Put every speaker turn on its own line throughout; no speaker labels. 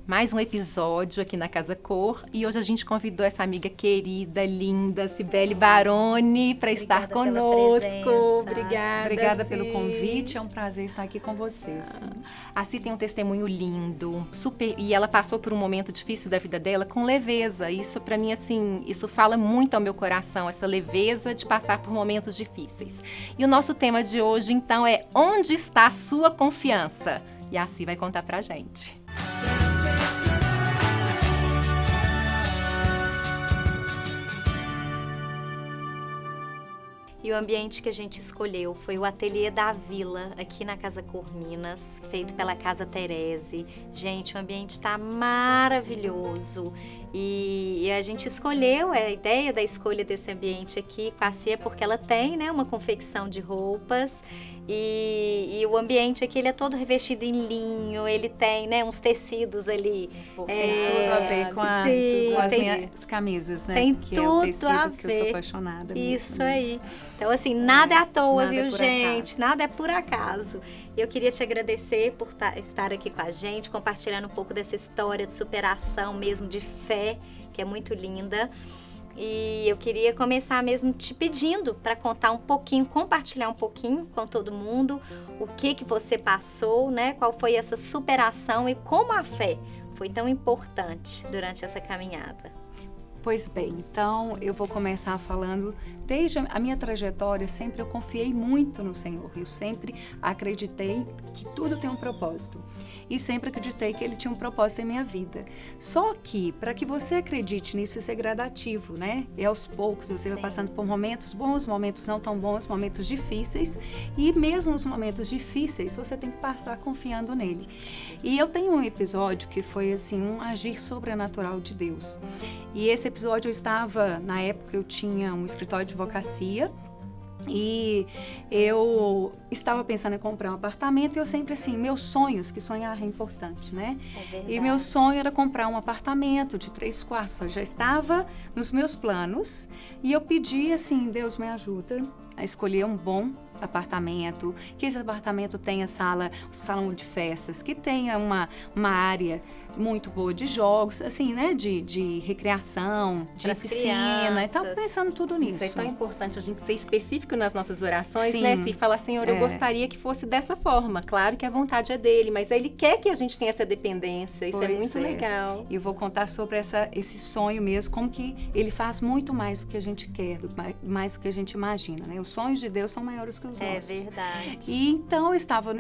mais um episódio aqui na Casa Cor e hoje a gente convidou essa amiga querida, linda, Cibele Baroni, para estar conosco.
Obrigada pelo convite, é um prazer estar aqui com vocês.
A Ci tem um testemunho lindo, super, e ela passou por um momento difícil da vida dela com leveza. Isso para mim, assim, isso fala muito ao meu coração, essa leveza de passar por momentos difíceis. E o nosso tema de hoje, então, é onde está a sua confiança? E a Ci vai contar pra gente.
E o ambiente que a gente escolheu foi o Ateliê da Vila, aqui na Casa Cor Minas, feito pela Casa Terese. Gente, o ambiente está maravilhoso. E a gente escolheu, a ideia da escolha desse ambiente aqui com a Cia, porque ela tem, né, uma confecção de roupas. E o ambiente aqui, ele é todo revestido em linho, ele tem, né, uns tecidos ali.
Tudo a ver com as minhas camisas, né?
Tem
que
tudo
é o tecido
a
que eu sou apaixonada.
Isso aí. Então, assim, nada é à toa,
nada
viu,
por
gente?
acaso.
Nada é por acaso. Eu queria te agradecer por estar aqui com a gente, compartilhando um pouco dessa história de superação mesmo, de fé, que é muito linda. E eu queria começar mesmo te pedindo para contar um pouquinho, compartilhar um pouquinho com todo mundo o que você passou, né? Qual foi essa superação e como a fé foi tão importante durante essa caminhada.
Pois bem, então eu vou começar falando, desde a minha trajetória, sempre eu confiei muito no Senhor. Eu sempre acreditei que tudo tem um propósito. E sempre acreditei que Ele tinha um propósito em minha vida. Só que, para que você acredite nisso, isso é gradativo, né? E aos poucos você vai passando por momentos bons, momentos não tão bons, momentos difíceis. E mesmo nos momentos difíceis, você tem que passar confiando nele. E eu tenho um episódio que foi assim, um agir sobrenatural de Deus. E esse episódio eu estava, na época eu tinha um escritório de advocacia e eu estava pensando em comprar um apartamento e eu sempre assim, meus sonhos, que sonhar é importante, né?
É verdade.
E meu sonho era comprar um apartamento de 3 quartos, eu já estava nos meus planos e eu pedi assim, Deus me ajuda a escolher um bom apartamento, que esse apartamento tenha salão de festas, que tenha uma área muito boa de jogos, assim, né, de recreação, de
Pras
piscina,
crianças.
e tava pensando tudo nisso.
Isso é tão importante a gente ser específico nas nossas orações,
Sim.
né? Se falar, Senhor, eu gostaria que fosse dessa forma. Claro que a vontade é dele, mas Ele quer que a gente tenha essa dependência. Isso é
Pois
muito legal.
E eu vou contar sobre esse sonho mesmo, como que ele faz muito mais do que a gente quer, mais do que a gente imagina, né? Os sonhos de Deus são maiores que os nossos.
É verdade.
E então eu estava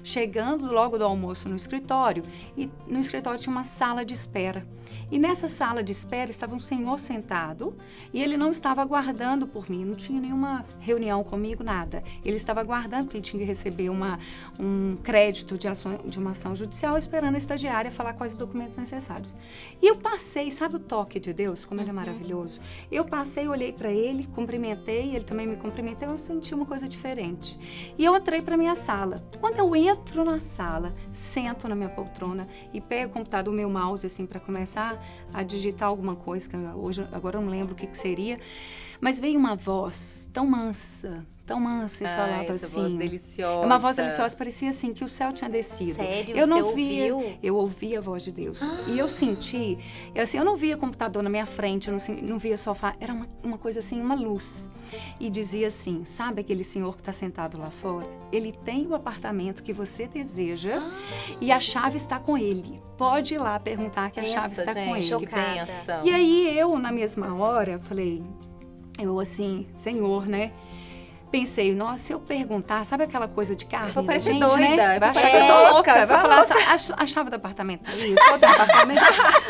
chegando logo do almoço no escritório e no escritório tinha uma sala de espera. E nessa sala de espera estava um senhor sentado e ele não estava aguardando por mim, não tinha nenhuma reunião comigo, nada. Ele estava aguardando porque ele tinha que receber um crédito de uma ação judicial, esperando a estagiária falar quais os documentos necessários. E eu passei, sabe o toque de Deus, como ele é maravilhoso? Eu passei, olhei para ele, cumprimentei, ele também me cumprimentou, eu senti uma coisa diferente. E eu entrei para minha sala. Quando eu entro na sala, sento na minha poltrona e pego o computador, o meu mouse, assim, para começar a digitar alguma coisa, que agora eu não lembro o que seria, mas veio uma voz tão mansa, e falava
essa
assim...
voz deliciosa.
Uma voz deliciosa, parecia assim, que o céu tinha descido.
Sério?
Eu não
Você
via,
ouviu?
eu ouvia a voz de Deus. E eu senti, assim, eu não via computador na minha frente, eu não via sofá, era uma coisa assim, uma luz. E dizia assim, sabe aquele senhor que está sentado lá fora? Ele tem o apartamento que você deseja e a chave está com ele. Pode ir lá perguntar que a chave está com ele.
Que bênção.
E aí eu, na mesma hora, falei, eu assim, Senhor, né? Pensei, nossa, se eu perguntar, sabe aquela coisa de carne?
Vou parecer
gente,
doida,
né? Vai
vou
achar que eu
parecer
sou
louca,
louca. Vai falar,
louca.
a chave do apartamento tá ali, eu sou do apartamento.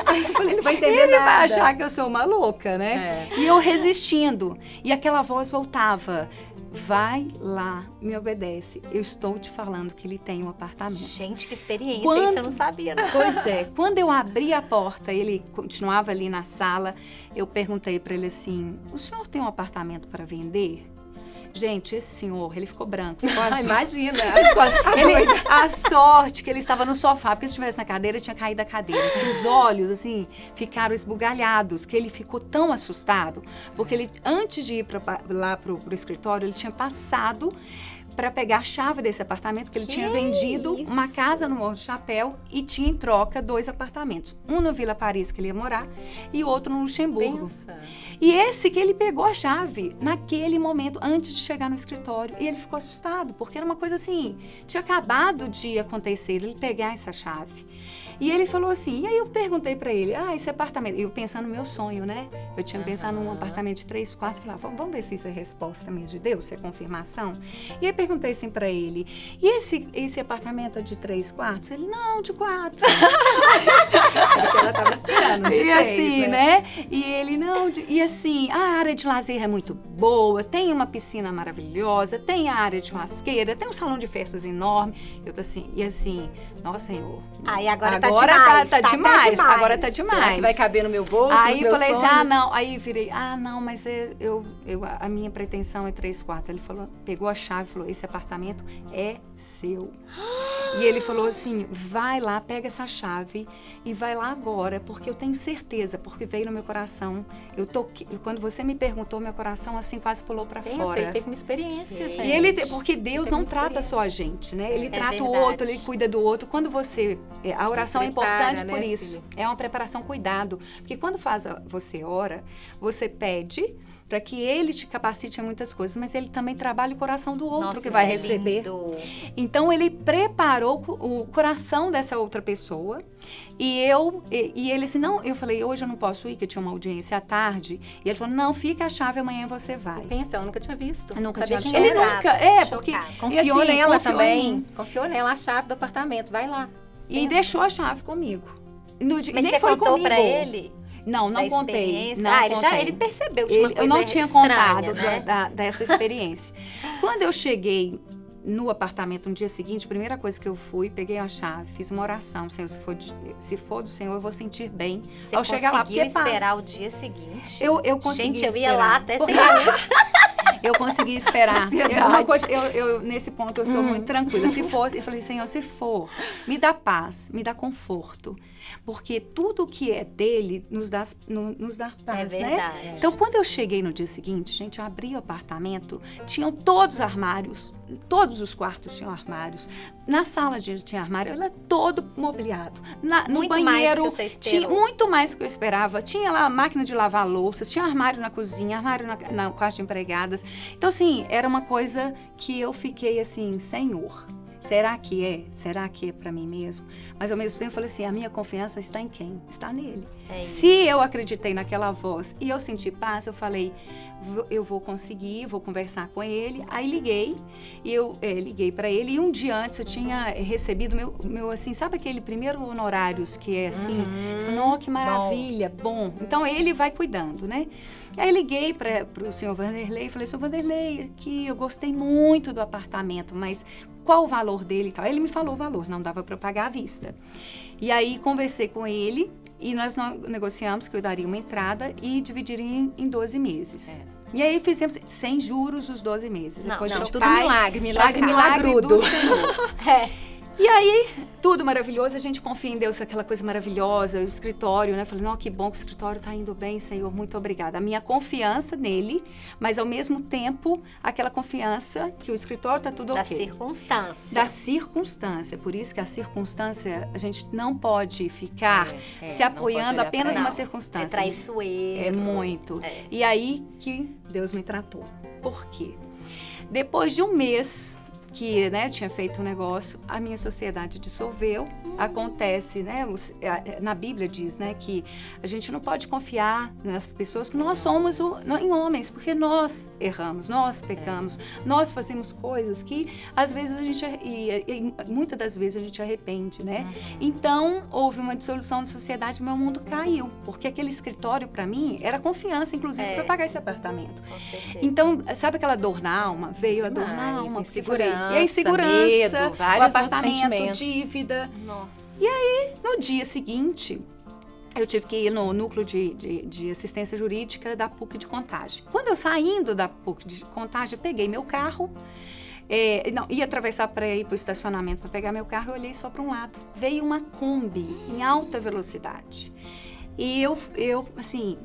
Aí eu falei,
Ele vai entender
ele
nada.
vai achar que eu sou uma louca, né? E eu resistindo. E aquela voz voltava, vai lá, me obedece. Eu estou te falando que ele tem um apartamento.
Gente, que experiência,
Quando-
isso eu não sabia, não.
Pois é, quando eu abri a porta, ele continuava ali na sala, eu perguntei para ele assim, o senhor tem um apartamento para vender? Gente, esse senhor, ele ficou branco, ficou azul.
Imagina.
A sorte que ele estava no sofá, porque se estivesse na cadeira, ele tinha caído da cadeira. Os olhos, assim, ficaram esbugalhados, que ele ficou tão assustado, porque ele, antes de ir lá pro escritório, ele tinha passado para pegar a chave desse apartamento, que ele tinha vendido
isso?
uma casa no Morro do Chapéu e tinha em troca 2 apartamentos. Um no Vila Paris, que ele ia morar, e outro no Luxemburgo.
Pensa.
E esse que ele pegou a chave naquele momento, antes de chegar no escritório. E ele ficou assustado, porque era uma coisa assim, tinha acabado de acontecer, ele pegar essa chave. E ele falou assim, e aí eu perguntei pra ele, esse apartamento, eu pensando no meu sonho, né? Eu tinha pensado num apartamento de 3 quartos, falei, vamos ver se isso é resposta mesmo de Deus, se é confirmação. E aí perguntei assim pra ele, e esse apartamento é de 3 quartos? Ele, não, de 4.
Porque ela tava esperando de
E
3,
assim, né? E ele, não, e assim, a área de lazer é muito boa, tem uma piscina maravilhosa, tem a área de churrasqueira, tem um salão de festas enorme. Eu tô assim, e assim, nossa, Senhor.
Aí agora tá
Agora
demais.
tá demais, agora tá
Será
demais.
que vai caber no meu bolso,
Aí
nos
eu
meus
falei
sonhos?
assim, não. Aí virei, não, mas a minha pretensão é 3 quartos. Ele falou, pegou a chave e falou, esse apartamento é seu. E ele falou assim, vai lá, pega essa chave e vai lá agora, porque eu tenho certeza, porque veio no meu coração. Quando você me perguntou, meu coração assim quase pulou pra
Pensa,
fora.
ele teve uma experiência, gente.
E ele, porque Deus
Teve
não
uma
trata
experiência.
só a gente, né? Ele trata o
verdade.
outro, ele cuida do outro. Quando você, a oração é
prepara,
importante por
né,
isso.
filho?
É uma preparação, cuidado. Porque quando você ora, você pede para que ele te capacite a muitas coisas, mas ele também trabalha o coração do outro
Nossa,
que vai
isso é
receber.
lindo.
Então ele preparou o coração dessa outra pessoa e ele assim, não, eu falei, hoje eu não posso ir, que eu tinha uma audiência à tarde. E ele falou, não, fica a chave, amanhã você vai.
Pensa, ela nunca tinha visto.
Eu nunca
Sabia
tinha
quem
Ele
era.
nunca, porque
Chocada.
Confiou
e assim,
nela
confiou em
também.
mim.
Confiou nela a chave do apartamento. Vai lá.
E deixou a chave comigo. No dia,
Mas
nem
você
foi
contou
comigo.
pra ele?
Não
Da
contei.
experiência?
Não
Ele
contei.
ele percebeu de uma
Eu
coisa
não tinha
estranha,
contado
né?
dessa experiência. Quando eu cheguei no apartamento no dia seguinte, a primeira coisa que eu fui, peguei a chave, fiz uma oração. Senhor, se for do Senhor, eu vou sentir bem.
Você
ao chegar lá,
conseguiu
porque
esperar
paz.
o dia seguinte?
Eu consegui
Gente, eu ia
esperar.
lá até sem
Porque
luz.
Eu consegui esperar.
Ansiedade.
Nesse ponto, eu sou muito tranquila. Se fosse, eu falei, Senhor, se for, me dá paz, me dá conforto. Porque tudo que é dele nos dá paz,
É
né?
verdade.
Então, quando eu cheguei no dia seguinte, gente, eu abri o apartamento, tinham todos os armários, todos os quartos tinham armários. Na sala tinha armário, era todo mobiliado. No
Muito mais
banheiro,
do que você esperou.
tinha muito mais do que eu esperava. Tinha lá a máquina de lavar louças, tinha armário na cozinha, armário na quarto de empregadas. Então, assim, era uma coisa que eu fiquei assim, Senhor, será que é? Será que é para mim mesmo? Mas ao mesmo tempo eu falei assim, a minha confiança está em quem? Está nele.
É
Se eu acreditei naquela voz e eu senti paz, eu falei, eu vou conseguir, vou conversar com ele. Aí liguei, e eu liguei para ele, e um dia antes eu tinha recebido meu assim, sabe aquele primeiro honorários que é assim? Você fala, que maravilha, bom. Então ele vai cuidando, né? Aí liguei para o senhor Vanderlei e falei, senhor Vanderlei, aqui eu gostei muito do apartamento, mas qual o valor dele e tal? Ele me falou o valor, não dava para eu pagar à vista. E aí conversei com ele e nós negociamos que eu daria uma entrada e dividiria em 12 meses. E aí fizemos sem juros os 12 meses.
Não,
Depois
não,
a gente
tudo milagre milagrudo.
do Senhor. E aí, tudo maravilhoso, a gente confia em Deus, aquela coisa maravilhosa, o escritório, né? Falei, não, que bom que o escritório tá indo bem, Senhor, muito obrigada. A minha confiança nele, mas ao mesmo tempo, aquela confiança que o escritório tá tudo
Da
ok.
circunstância.
Da circunstância. Por isso que a circunstância, a gente não pode ficar se
não
apoiando
pode olhar
apenas
pra
numa
Não,
circunstância.
É traiçoeiro.
É muito.
É.
E aí que Deus me tratou. Por quê? Depois de um mês que, né, tinha feito um negócio, a minha sociedade dissolveu. Acontece, né, na Bíblia diz, né, que a gente não pode confiar nas pessoas que nós somos em homens, porque nós erramos, nós pecamos, nós fazemos coisas que às vezes a gente, e muitas das vezes a gente arrepende, né? Então, houve uma dissolução de sociedade, meu mundo caiu, porque aquele escritório para mim era confiança, inclusive, para pagar esse apartamento.
Com certeza.
Então, sabe aquela dor na alma? Veio a dor na
Demais,
alma.
insegurança,
E a insegurança,
medo, vários
o
outros
apartamento,
sentimentos.
dívida.
Nossa.
No dia seguinte, eu tive que ir no núcleo de assistência jurídica da PUC de Contagem. Quando eu saindo da PUC de Contagem, eu peguei meu carro, ia atravessar para ir para o estacionamento para pegar meu carro, eu olhei só para um lado. Veio uma Kombi em alta velocidade. E eu assim,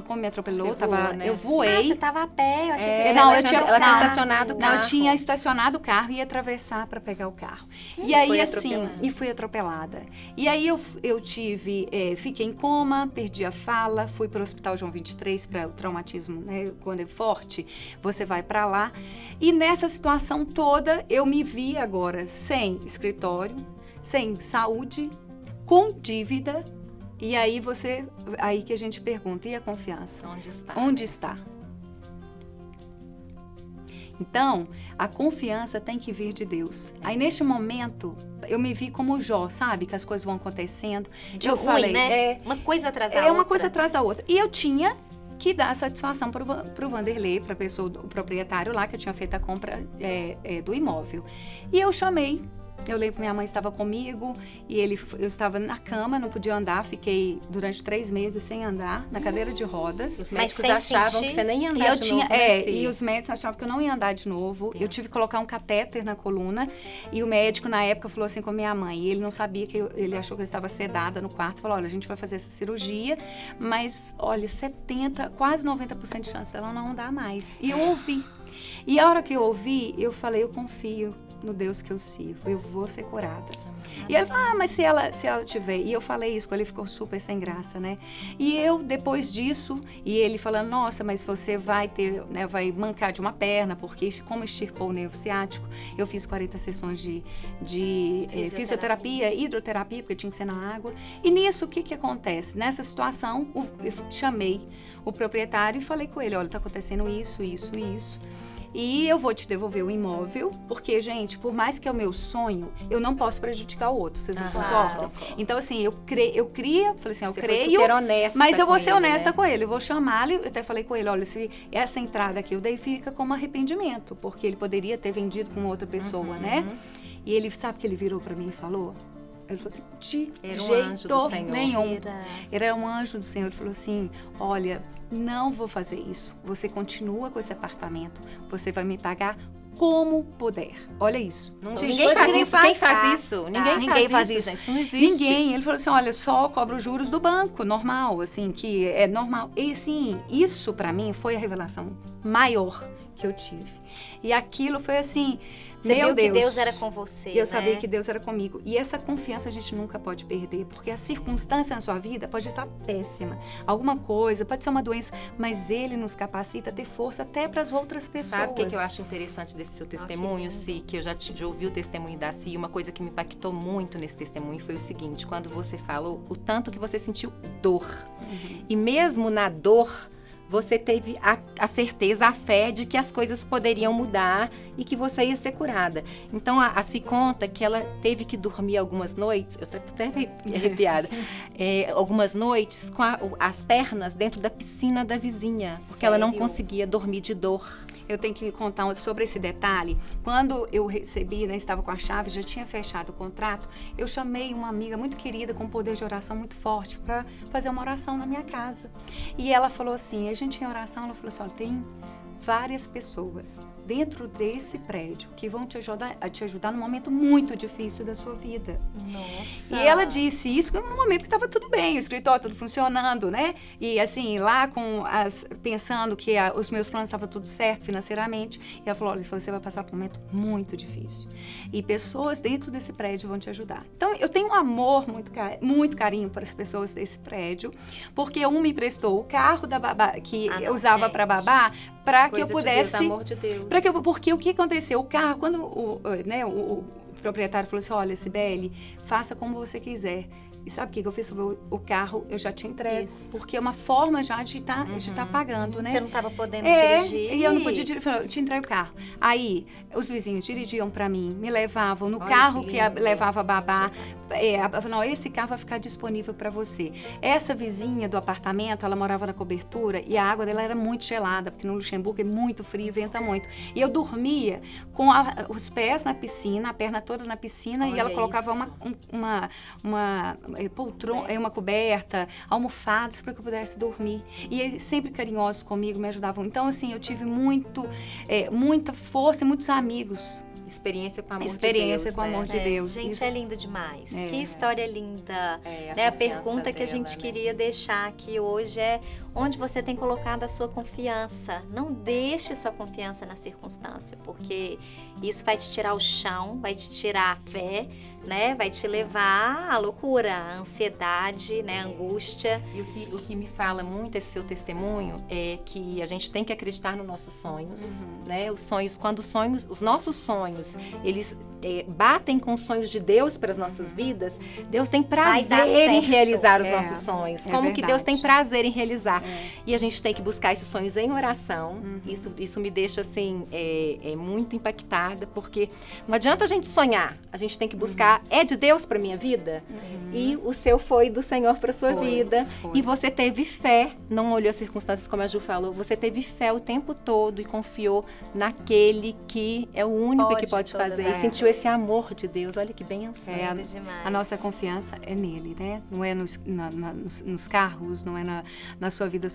como me atropelou,
Você voou, né?
eu
Ah,
voei.
você tava a pé, eu achei que você
Não,
tava
eu tinha-
ela tinha
não,
estacionado o
Não,
carro.
eu tinha estacionado o carro e ia atravessar para pegar o carro. E
foi
aí, assim,
atropelada.
e fui atropelada. E aí eu tive, fiquei em coma, perdi a fala, fui para o Hospital João 23 para o traumatismo, né? Quando é forte, você vai para lá. E nessa situação toda, eu me vi agora sem escritório, sem saúde, com dívida. E aí aí que a gente pergunta, e a confiança?
Onde está?
Onde está? Então, a confiança tem que vir de Deus. Aí, neste momento, eu me vi como Jó, sabe? Que as coisas vão acontecendo.
Eu falei, né? Uma coisa atrás da outra.
Uma coisa atrás da outra. E eu tinha que dar satisfação pro Vanderlei, pra pessoa, o proprietário lá, que eu tinha feito a compra do imóvel. E eu chamei. Eu lembro que minha mãe estava comigo e eu estava na cama, não podia andar. Fiquei durante 3 meses sem andar, na cadeira de rodas.
Os
Mas
médicos
sem
achavam
sentir.
que você nem ia
E
andar
eu
de
tinha,
novo, né, Cia?
e os médicos achavam que eu não ia andar de novo. Eu tive que colocar um catéter na coluna. E o médico, na época, falou assim com a minha mãe. E ele não sabia ele achou que eu estava sedada no quarto. Falou, olha, a gente vai fazer essa cirurgia, mas, olha, 70, quase 90% de chance dela não andar mais. E eu ouvi. E a hora que eu ouvi, eu falei, eu confio no Deus que eu sirvo, eu vou ser curada. E ele falou, mas se ela tiver... E eu falei isso, ele ficou super sem graça, né? E eu, depois disso, e ele falando, nossa, mas você vai ter, né, vai mancar de uma perna, porque como extirpou o nervo ciático, eu fiz 40 sessões de fisioterapia, hidroterapia, porque tinha que ser na água. E nisso, o que acontece? Nessa situação, eu chamei o proprietário e falei com ele, olha, tá acontecendo isso, isso, isso. E eu vou te devolver o imóvel, porque, gente, por mais que é o meu sonho, eu não posso prejudicar o outro. Vocês não concordam? Então, assim, eu cria, falei assim, eu
Você
creio,
foi super honesta
mas eu vou
com
ser
ele,
honesta
né?
com ele. Eu vou chamá-lo, eu até falei com ele, olha, se essa entrada aqui eu dei, fica como arrependimento, porque ele poderia ter vendido com outra pessoa, né? E ele, sabe que ele virou pra mim e falou? Ele falou assim, de
Era um
jeito
anjo do Senhor.
nenhum.
Mentira.
Ele era um anjo do Senhor. Ele falou assim, olha, não vou fazer isso. Você continua com esse apartamento. Você vai me pagar como puder. Olha isso.
Não,
Gente,
ninguém faz
ninguém
isso. Quem
faz.
faz isso? Ninguém faz isso, gente. Isso não existe.
Ninguém. Ele falou assim, olha, só cobro os juros do banco, normal, assim, que é normal. E, assim, isso pra mim foi a revelação maior que eu tive. E aquilo foi assim,
Você
meu
viu
Deus.
que Deus era com você,
Eu sabia
né?
que Deus era comigo. E essa confiança a gente nunca pode perder, porque a circunstância na sua vida pode estar péssima. Alguma coisa, pode ser uma doença, mas Ele nos capacita a ter força até para as outras pessoas.
Sabe o que eu acho interessante desse seu testemunho, Si? Que eu já ouvi o testemunho da Si. Uma coisa que me impactou muito nesse testemunho foi o seguinte: quando você falou o tanto que você sentiu dor. E mesmo na dor, você teve a certeza, a fé de que as coisas poderiam mudar e que você ia ser curada. Então, a Si conta que ela teve que dormir algumas noites, eu tô até arrepiada, algumas noites com as pernas dentro da piscina da vizinha, porque ela não
Sério?
conseguia dormir de dor.
Eu tenho que contar sobre esse detalhe. Quando eu recebi, né, estava com a chave, já tinha fechado o contrato, eu chamei uma amiga muito querida, com poder de oração muito forte, para fazer uma oração na minha casa. E ela falou assim, a gente em oração, ela falou assim, olha, tem várias pessoas dentro desse prédio que vão te ajudar num momento muito difícil da sua vida.
Nossa.
E ela disse isso no momento que estava tudo bem, o escritório tudo funcionando, né? E assim, lá pensando que os meus planos estavam tudo certo financeiramente. E ela falou, olha, você vai passar por um momento muito difícil. E pessoas dentro desse prédio vão te ajudar. Então, eu tenho um amor, muito carinho para as pessoas desse prédio, porque um me emprestou o carro da babá, que eu usava para babá, para que eu pudesse...
De Deus, amor de Deus.
Porque o que aconteceu? O carro, quando o proprietário falou assim, olha, Sibeli, faça como você quiser. E sabe o que eu fiz sobre o carro? Eu já tinha entregue.
Isso.
Porque é uma forma já de estar pagando, né?
Você não estava podendo dirigir.
E eu não podia dirigir. Eu te entrego o carro. Aí, os vizinhos dirigiam pra mim, me levavam no
Olha
carro
que
que
lindo.
levava a babá. Não, esse carro vai ficar disponível pra você. Essa vizinha do apartamento, ela morava na cobertura e a água dela era muito gelada, porque no Luxemburgo é muito frio e venta muito. E eu dormia com os pés na piscina, a perna toda na piscina, e
Olha
ela colocava
isso.
uma poltrona, uma coberta, almofadas para que eu pudesse dormir. E eles sempre carinhosos comigo, me ajudavam. Então, assim, eu tive muita força e muitos amigos
Experiência com o amor
Experiência
de Deus.
com o amor de Deus.
Gente,
Isso.
é lindo demais.
É.
Que história linda.
É,
Né, a
confiança
pergunta que a
dela,
gente
né?
queria deixar aqui hoje é onde você tem colocado a sua confiança. Não deixe sua confiança na circunstância, porque isso vai te tirar o chão, vai te tirar a fé, né? Vai te levar à loucura, à ansiedade, né? À angústia.
E o que me fala muito esse seu testemunho é que a gente tem que acreditar nos nossos sonhos, né? Os nossos sonhos, eles batem com os sonhos de Deus para as nossas vidas, Deus tem
Vai dar
prazer em
certo.
realizar os
É,
nossos sonhos.
é
Como que Deus
verdade.
tem prazer em realizar.
É.
E a gente tem que buscar esses sonhos em oração. Isso me deixa, assim, muito impactada, porque não adianta a gente sonhar, a gente tem que buscar, é de Deus para minha vida? E o seu foi do Senhor para sua
Foi,
vida.
foi.
E você teve fé, não olhou as circunstâncias como a Ju falou, você teve fé o tempo todo e confiou naquele que é o único que pode
todas
fazer.
as
E sentiu esse amor de Deus. Olha que benção.
É,
Lindo demais.
A nossa confiança é nele, né? Não é nos carros, não é na sua vida,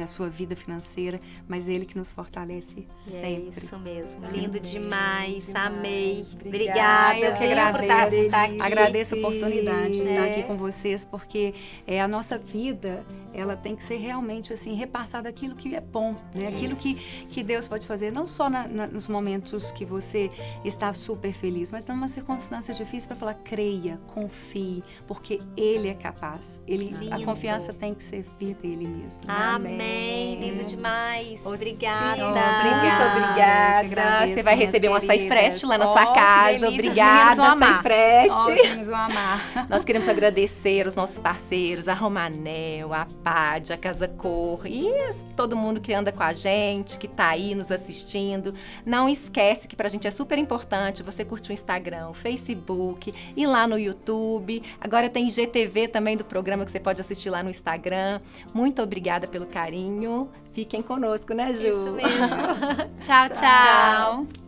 sua vida financeira, mas ele que nos fortalece
E
sempre.
É isso mesmo. Lindo demais. Amei.
Obrigada.
Obrigada.
Eu que
viu, por
agradeço.
estar aqui.
Agradeço a oportunidade de estar
É.
aqui com vocês, porque a nossa vida, ela tem que ser realmente assim, repassada aquilo que é bom, né? Aquilo que Deus pode fazer, não só nos momentos que você está super feliz, mas numa circunstância difícil para falar, creia, confie, porque Ele é capaz. A
Lindo.
confiança tem que ser vir dele mesmo.
Amém. Lindo demais. Obrigada.
Muito obrigada.
Eu que agradeço,
Você vai
minhas
receber um açaí
queridas.
fresh lá na
Ó,
sua
que
casa.
delícia, os meninos
Obrigada,
vão
açaí
amar.
fresh.
Ó, os meninos vão amar.
Nós queremos agradecer os nossos parceiros, a Romanel, a PAD, a Casa Cor e todo mundo que anda com a gente, que tá aí nos assistindo. Não esquece que pra gente é super importante você curtir o Instagram, o Facebook, ir lá no YouTube. Agora tem IGTV também do programa que você pode assistir lá no Instagram. Muito obrigada pelo carinho. Fiquem conosco, né, Ju?
Isso mesmo. Tchau, tchau.
Tchau.